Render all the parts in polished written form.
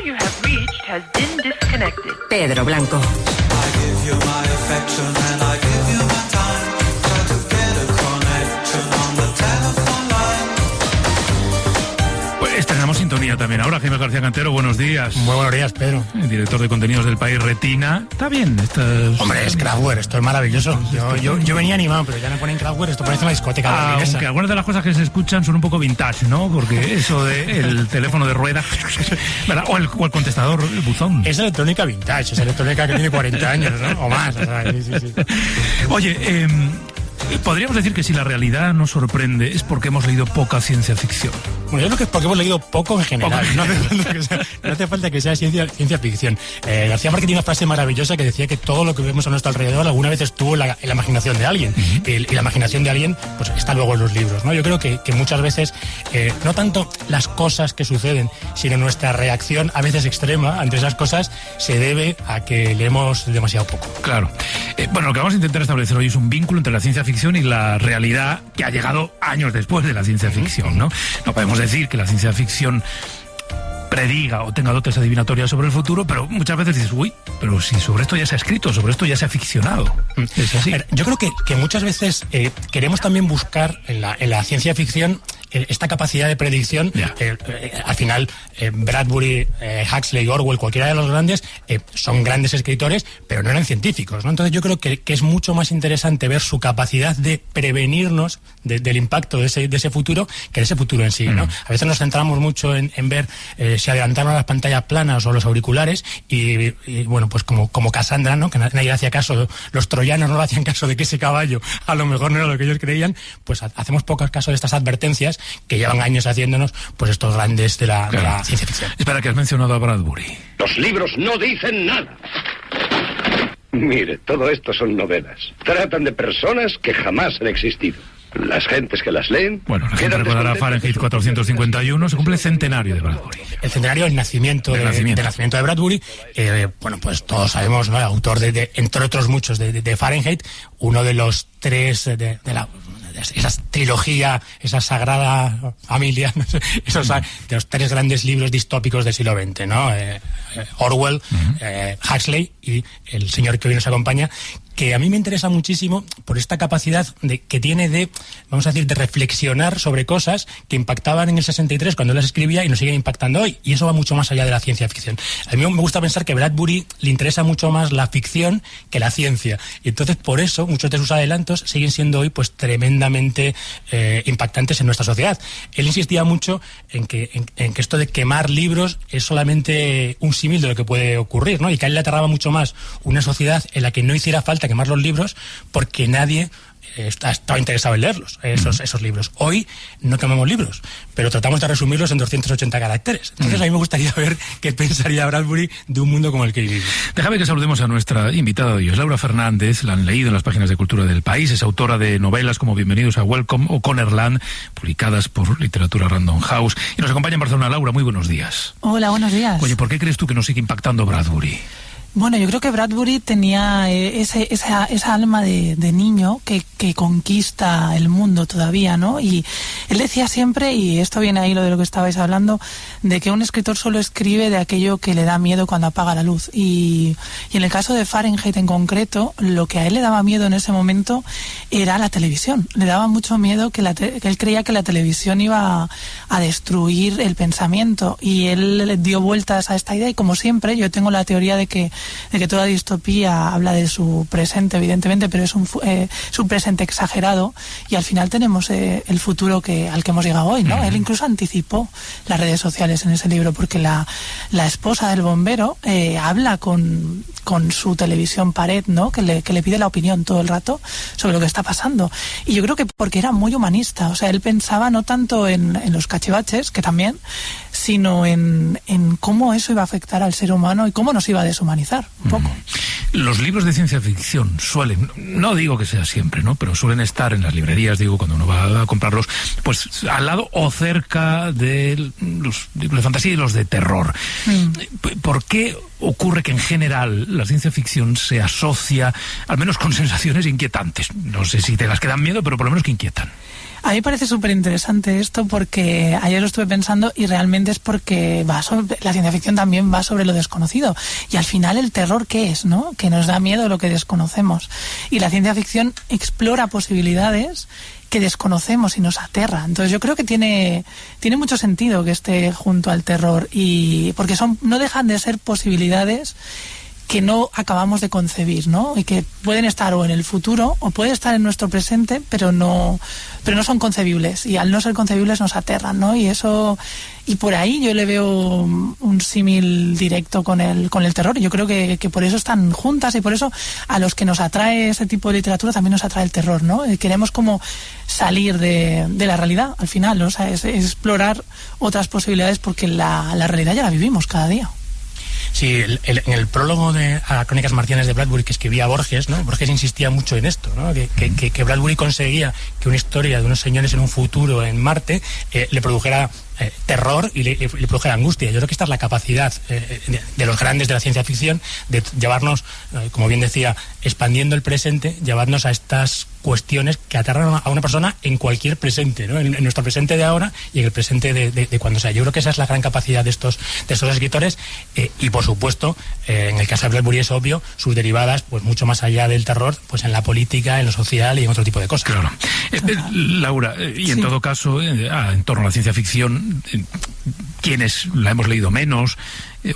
you have reached has been disconnected. Pedro Blanco. I give you my affection and I give you my time. Try to get a connection on the telephone line. Pues estrenamos sintonía también ahora. Jaime García Cantero, buenos días. Muy buenos días, Pedro. El director de contenidos del País Retina. Está bien. Hombre, es Kraftwerk, esto es maravilloso. Yo venía animado, pero ya me ponen Kraftwerk, esto parece una discoteca berlinesa. Aunque algunas de las cosas que se escuchan son un poco vintage, ¿no? Porque eso del teléfono de rueda, ¿verdad? O el contestador, el buzón. Es electrónica vintage, es electrónica que tiene 40 años, ¿no? O más, o sea, sí. Oye, podríamos decir que si la realidad nos sorprende es porque hemos leído poca ciencia ficción. Bueno, yo creo que es porque hemos leído poco en general. No hace falta que sea ciencia ficción. García Márquez tiene una frase maravillosa que decía que todo lo que vemos a nuestro alrededor alguna vez estuvo en la imaginación de alguien. Y la imaginación de alguien pues está luego en los libros, ¿no? Yo creo que muchas veces, no tanto las cosas que suceden, sino nuestra reacción, a veces extrema, ante esas cosas, se debe a que leemos demasiado poco. Claro. Bueno, lo que vamos a intentar establecer hoy es un vínculo entre la ciencia ficción y la realidad que ha llegado años después de la ciencia ficción, ¿no? No podemos decir que la ciencia ficción prediga o tenga dotes adivinatorias sobre el futuro, pero muchas veces dices, uy, pero si sobre esto ya se ha escrito, sobre esto ya se ha ficcionado. Es así. Yo creo que muchas veces queremos también buscar en la ciencia ficción esta capacidad de predicción. Al final, Bradbury, Huxley, Orwell, cualquiera de los grandes, son grandes escritores, pero no eran científicos, ¿no? Entonces yo creo que es mucho más interesante ver su capacidad de prevenirnos del impacto de ese futuro que de ese futuro en sí, ¿no? A veces nos centramos mucho en ver si adelantaron las pantallas planas o los auriculares y bueno, pues como Cassandra, ¿no? Que nadie hacía caso, los troyanos no le hacían caso de que ese caballo a lo mejor no era lo que ellos creían, pues hacemos pocos casos de estas advertencias que llevan años haciéndonos pues estos grandes de la ciencia ficción. Espera, que has mencionado a Bradbury. Los libros no dicen nada. Mire, todo esto son novelas. Tratan de personas que jamás han existido. Las gentes que las leen... Bueno, la gente recordará Fahrenheit 451, se cumple el centenario de Bradbury. El centenario del nacimiento de Bradbury. Bueno, pues todos sabemos, ¿no? El autor de entre otros muchos, de Fahrenheit, uno de los tres de esa trilogía, esa sagrada familia, no sé, de los tres grandes libros distópicos del siglo XX, ¿no? Orwell, Huxley y el señor que hoy nos acompaña, que a mí me interesa muchísimo por esta capacidad que tiene de, vamos a decir, de reflexionar sobre cosas que impactaban en el 63 cuando él las escribía y nos siguen impactando hoy. Y eso va mucho más allá de la ciencia ficción. A mí me gusta pensar que a Bradbury le interesa mucho más la ficción que la ciencia. Y entonces, por eso, muchos de sus adelantos siguen siendo hoy pues tremendamente impactantes en nuestra sociedad. Él insistía mucho en que esto de quemar libros es solamente un símil de lo que puede ocurrir, ¿no? Y que a él le aterraba mucho más una sociedad en la que no hiciera falta quemar los libros porque nadie estaba interesado en leerlos, esos libros. Hoy no quemamos libros, pero tratamos de resumirlos en 280 caracteres. Entonces a mí me gustaría ver qué pensaría Bradbury de un mundo como el que vivimos. Déjame que saludemos a nuestra invitada de hoy, es Laura Fernández. La han leído en las páginas de Cultura del País. Es autora de novelas como Bienvenidos a Welcome o Connerland, publicadas por Literatura Random House. Y nos acompaña en Barcelona. Laura, muy buenos días. Hola, buenos días. Oye, ¿por qué crees tú que nos sigue impactando Bradbury? Bueno, yo creo que Bradbury tenía esa alma de niño que conquista el mundo todavía, ¿no? Y él decía siempre, y esto viene ahí lo de lo que estabais hablando, de que un escritor solo escribe de aquello que le da miedo cuando apaga la luz. Y en el caso de Fahrenheit en concreto, lo que a él le daba miedo en ese momento era la televisión. Le daba mucho miedo que él creía que la televisión iba a destruir el pensamiento. Y él dio vueltas a esta idea y, como siempre, yo tengo la teoría de que toda distopía habla de su presente, evidentemente, pero es un presente exagerado, y al final tenemos el futuro al que hemos llegado hoy, ¿no? Él incluso anticipó las redes sociales en ese libro, porque la esposa del bombero habla con su televisión pared, ¿no? Que le pide la opinión todo el rato sobre lo que está pasando. Y yo creo que porque era muy humanista, o sea, él pensaba no tanto en los cachivaches, que también, sino en cómo eso iba a afectar al ser humano y cómo nos iba a deshumanizar un poco. Los libros de ciencia ficción suelen, no digo que sea siempre, ¿no? Pero suelen estar en las librerías, digo, cuando uno va a comprarlos, pues al lado o cerca de los libros de fantasía y los de terror. ¿Por qué ocurre que en general la ciencia ficción se asocia, al menos con sensaciones inquietantes? No sé si te las que dan miedo, pero por lo menos que inquietan. A mí me parece súper interesante esto porque ayer lo estuve pensando y realmente es porque la ciencia ficción también va sobre lo desconocido. Y al final el terror, ¿qué es, no? Que nos da miedo lo que desconocemos. Y la ciencia ficción explora posibilidades que desconocemos y nos aterra. Entonces yo creo que tiene mucho sentido que esté junto al terror, y porque no dejan de ser posibilidades que no acabamos de concebir, ¿no? Y que pueden estar o en el futuro o puede estar en nuestro presente, pero no son concebibles, y al no ser concebibles nos aterran, ¿no? Y por ahí yo le veo un símil directo con el terror. Yo creo que por eso están juntas, y por eso a los que nos atrae ese tipo de literatura también nos atrae el terror, ¿no? Queremos como salir de la realidad al final, ¿no? O sea, es explorar otras posibilidades, porque la realidad ya la vivimos cada día. Sí, en el prólogo de a Crónicas Marcianas de Bradbury que escribía Borges, ¿no? Borges insistía mucho en esto, ¿no? Que Bradbury conseguía que una historia de unos señores en un futuro en Marte le produjera terror y le produjera angustia. Yo creo que esta es la capacidad de los grandes de la ciencia ficción, de llevarnos, como bien decía, expandiendo el presente, llevarnos a estas cuestiones que aterran a una persona en cualquier presente, ¿no? En nuestro presente de ahora y en el presente de cuando sea. Yo creo que esa es la gran capacidad de estos escritores, y por supuesto, en el caso de Bradbury es obvio, sus derivadas, pues mucho más allá del terror, pues en la política, en lo social y en otro tipo de cosas. Claro. Laura, y en todo caso, en torno a la ciencia ficción, quienes la hemos leído menos,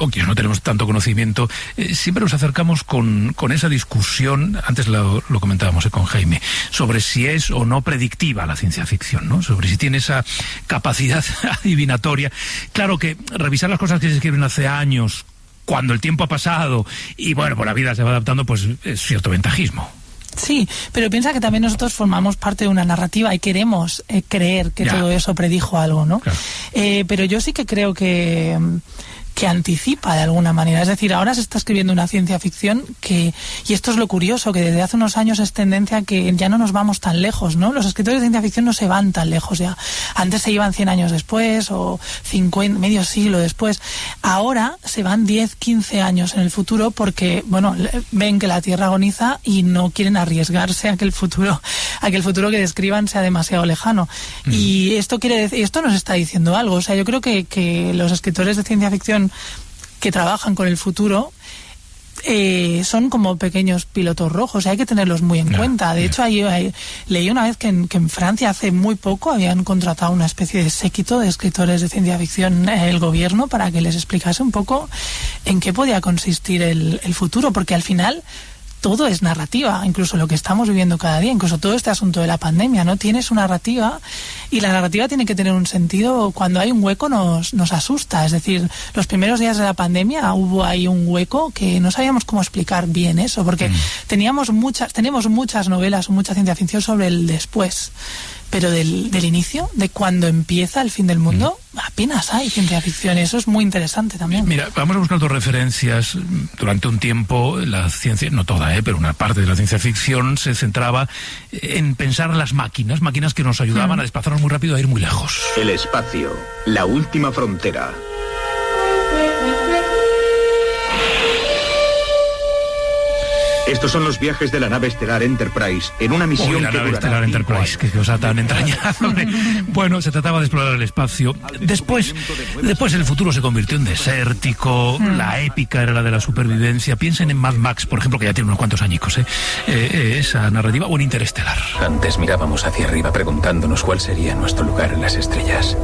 o quienes no tenemos tanto conocimiento, siempre nos acercamos con esa discusión, antes lo comentábamos con Jaime, sobre si es o no predictiva la ciencia ficción, ¿no? Sobre si tiene esa capacidad adivinatoria. Claro que revisar las cosas que se escriben hace años, cuando el tiempo ha pasado y bueno, pues la vida se va adaptando, pues es cierto ventajismo. Sí, pero piensa que también nosotros formamos parte de una narrativa y queremos creer que todo eso predijo algo, ¿no? Claro. Pero yo sí que creo que anticipa de alguna manera. Es decir, ahora se está escribiendo una ciencia ficción y esto es lo curioso, que desde hace unos años es tendencia que ya no nos vamos tan lejos, ¿no? Los escritores de ciencia ficción no se van tan lejos ya. Antes se iban 100 años después o 50, medio siglo después. Ahora se van 10, 15 años en el futuro porque, bueno, ven que la Tierra agoniza y no quieren arriesgarse a que el futuro que describan sea demasiado lejano. Y esto quiere decir, esto nos está diciendo algo. O sea, yo creo que los escritores de ciencia ficción que trabajan con el futuro son como pequeños pilotos rojos, hay que tenerlos muy en cuenta. De hecho, leí una vez que en Francia hace muy poco habían contratado una especie de séquito de escritores de ciencia ficción, el gobierno, para que les explicase un poco en qué podía consistir el futuro, porque al final todo es narrativa, incluso lo que estamos viviendo cada día, incluso todo este asunto de la pandemia, ¿no? Tiene su narrativa, y la narrativa tiene que tener un sentido. Cuando hay un hueco nos asusta, es decir, los primeros días de la pandemia hubo ahí un hueco que no sabíamos cómo explicar bien eso, porque tenemos muchas novelas, mucha ciencia ficción sobre el después, pero del inicio, de cuando empieza el fin del mundo, apenas hay ciencia ficción. Eso es muy interesante también. Mira, vamos a buscar dos referencias. Durante un tiempo la ciencia, no toda, pero una parte de la ciencia ficción se centraba en pensar en las máquinas que nos ayudaban a desplazarnos muy rápido, a ir muy lejos. El espacio, la última frontera. Estos son los viajes de la nave estelar Enterprise en una misión la que nave durará estelar Enterprise, qué cosa tan entrañable. Bueno, se trataba de explorar el espacio. Después el futuro se convirtió en desértico, la épica era la de la supervivencia. Piensen en Mad Max, por ejemplo, que ya tiene unos cuantos añicos, esa narrativa, o en Interestelar. Antes mirábamos hacia arriba preguntándonos cuál sería nuestro lugar en las estrellas.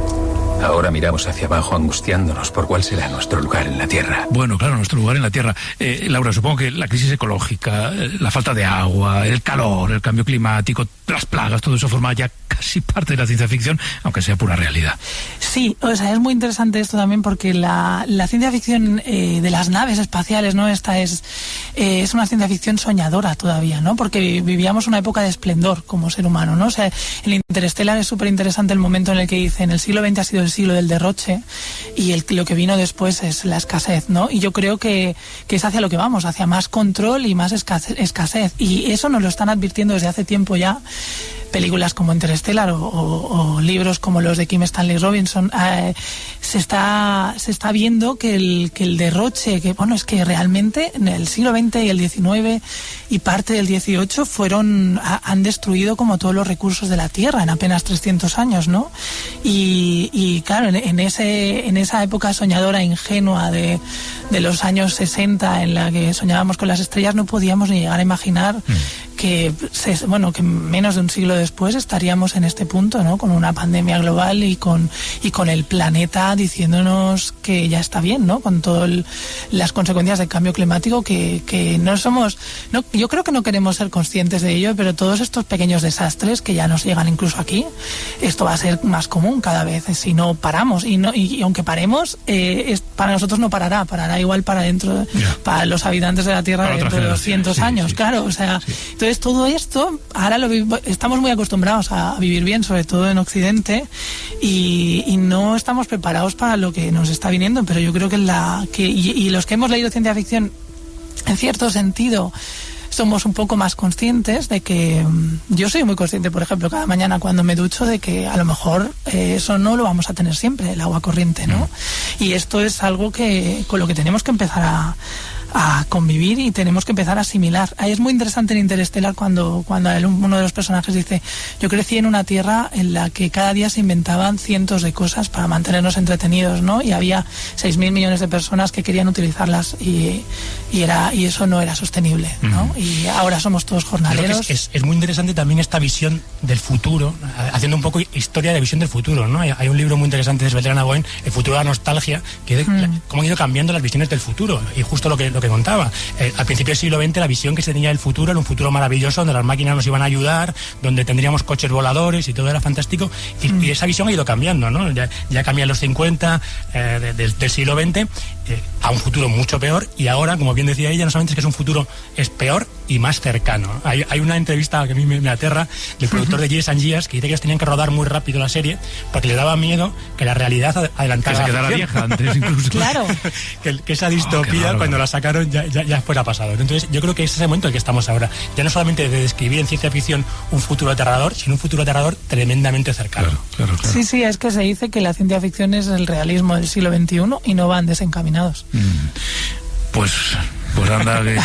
Ahora miramos hacia abajo angustiándonos por cuál será nuestro lugar en la Tierra. Bueno, claro, nuestro lugar en la Tierra. Laura, supongo que la crisis ecológica, la falta de agua, el calor, el cambio climático, las plagas, todo eso forma ya casi parte de la ciencia ficción, aunque sea pura realidad. Sí, o sea, es muy interesante esto también porque la ciencia ficción de las naves espaciales, ¿no? Esta es una ciencia ficción soñadora todavía, ¿no? Porque vivíamos una época de esplendor como ser humano, ¿no? O sea, en Interestelar es súper interesante el momento en el que dicen el siglo XX ha sido el siglo del derroche y lo que vino después es la escasez, ¿no? Y yo creo que es hacia lo que vamos, hacia más control y más escasez. Y eso nos lo están advirtiendo desde hace tiempo ya. películas como Interstellar o libros como los de Kim Stanley Robinson, se está viendo que el derroche, que bueno, es que realmente en el siglo XX y el XIX y parte del XVIII han destruido como todos los recursos de la Tierra en apenas 300 años, ¿no? Y claro, en esa época soñadora, ingenua de los años 60, en la que soñábamos con las estrellas, no podíamos ni llegar a imaginar que menos de un siglo después estaríamos en este punto, ¿no? Con una pandemia global y con el planeta diciéndonos que ya está bien, ¿no? Con todas las consecuencias del cambio climático que no somos... No, yo creo que no queremos ser conscientes de ello, pero todos estos pequeños desastres que ya nos llegan incluso aquí, esto va a ser más común cada vez si no paramos. Y aunque paremos, para nosotros no parará igual para dentro, para los habitantes de la Tierra dentro de 200 años, claro. O sea, entonces todo esto, ahora estamos muy acostumbrados a vivir bien, sobre todo en Occidente, y no estamos preparados para lo que nos está viniendo, pero yo creo que los que hemos leído ciencia ficción, en cierto sentido, somos un poco más conscientes de que... Yo soy muy consciente, por ejemplo, cada mañana cuando me ducho, de que a lo mejor eso no lo vamos a tener siempre, el agua corriente, ¿no? Y esto es algo con lo que tenemos que empezar a convivir y tenemos que empezar a asimilar. Ahí es muy interesante en Interstellar cuando uno de los personajes dice: yo crecí en una tierra en la que cada día se inventaban cientos de cosas para mantenernos entretenidos, ¿no? Y había 6.000 millones de personas que querían utilizarlas y eso no era sostenible, ¿no? Y ahora somos todos jornaleros. Es muy interesante también esta visión del futuro, haciendo un poco historia de visión del futuro, ¿no? Hay un libro muy interesante de Svetlana Boym, El futuro de la nostalgia, que cómo han ido cambiando las visiones del futuro, y justo lo que contaba. Al principio del siglo XX la visión que se tenía del futuro era un futuro maravilloso, donde las máquinas nos iban a ayudar, donde tendríamos coches voladores y todo era fantástico, y esa visión ha ido cambiando, ¿no? Ya cambian los 50 del siglo XX a un futuro mucho peor, y ahora, como bien decía ella, no solamente es que es un futuro, es peor y más cercano. Hay una entrevista que a mí me aterra del productor de Years and Years, que dice que ellos tenían que rodar muy rápido la serie porque le daba miedo que la realidad adelantara. Que se quedara vieja antes incluso. Claro. que esa distopía, cuando la sacaron, ya fuera pasado. Entonces yo creo que ese es el momento en el que estamos ahora. Ya no solamente de describir en ciencia ficción un futuro aterrador, sino un futuro aterrador tremendamente cercano. Claro. Sí, es que se dice que la ciencia ficción es el realismo del siglo XXI y no van desencaminados. Pues anda que...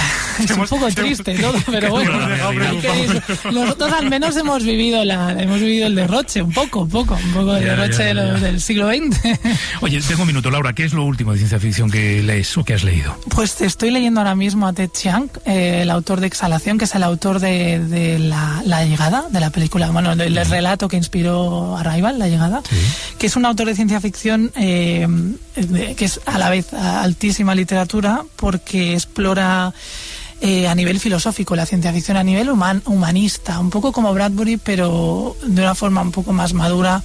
Es un poco triste todo, pero bueno, nosotros al menos hemos vivido el derroche, un poco el derroche del siglo XX. Oye, tengo un minuto, Laura, ¿qué es lo último de ciencia ficción que lees o que has leído? Pues estoy leyendo ahora mismo a Ted Chiang, el autor de Exhalación, que es el autor de la Llegada, de la película, bueno, el relato que inspiró Arrival, La Llegada, que es un autor de ciencia ficción que es a la vez altísima literatura, porque explora a nivel filosófico la ciencia ficción, a nivel humanista, un poco como Bradbury, pero de una forma un poco más madura.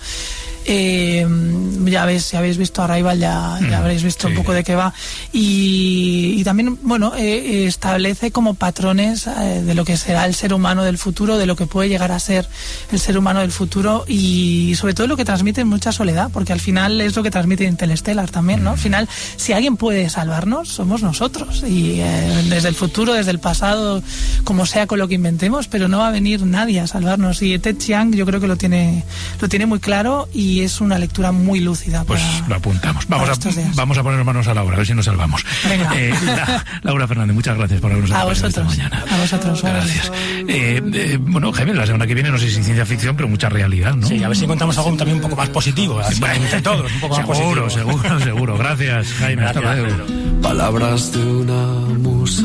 Ya ves, si habéis visto Arrival ya habréis visto un poco de qué va, y también establece como patrones de lo que será el ser humano del futuro, de lo que puede llegar a ser el ser humano del futuro, y sobre todo lo que transmite mucha soledad, porque al final es lo que transmite Interstellar también, ¿no? Al final, si alguien puede salvarnos, somos nosotros, y desde el futuro, desde el pasado, como sea con lo que inventemos, pero no va a venir nadie a salvarnos, y Ted Chiang yo creo que lo tiene muy claro, y es una lectura muy lúcida. Pues lo apuntamos. Vamos a poner manos a la obra, a ver si nos salvamos. Laura Fernández, muchas gracias por habernos acompañado esta mañana. A vosotros. Gracias. Bueno, Jaime, la semana que viene no sé si ciencia ficción, pero mucha realidad, ¿no? Sí, a ver si encontramos algo también un poco más positivo. Entre todos, un poco más positivo. Seguro. Gracias, Jaime. Hasta luego. Palabras de una musa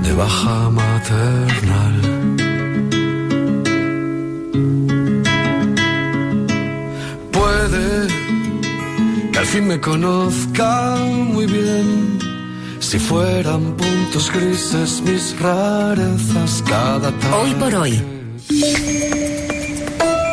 de baja maternal. Al fin me conozca muy bien. Si fueran puntos grises mis rarezas cada tarde. Hoy por hoy.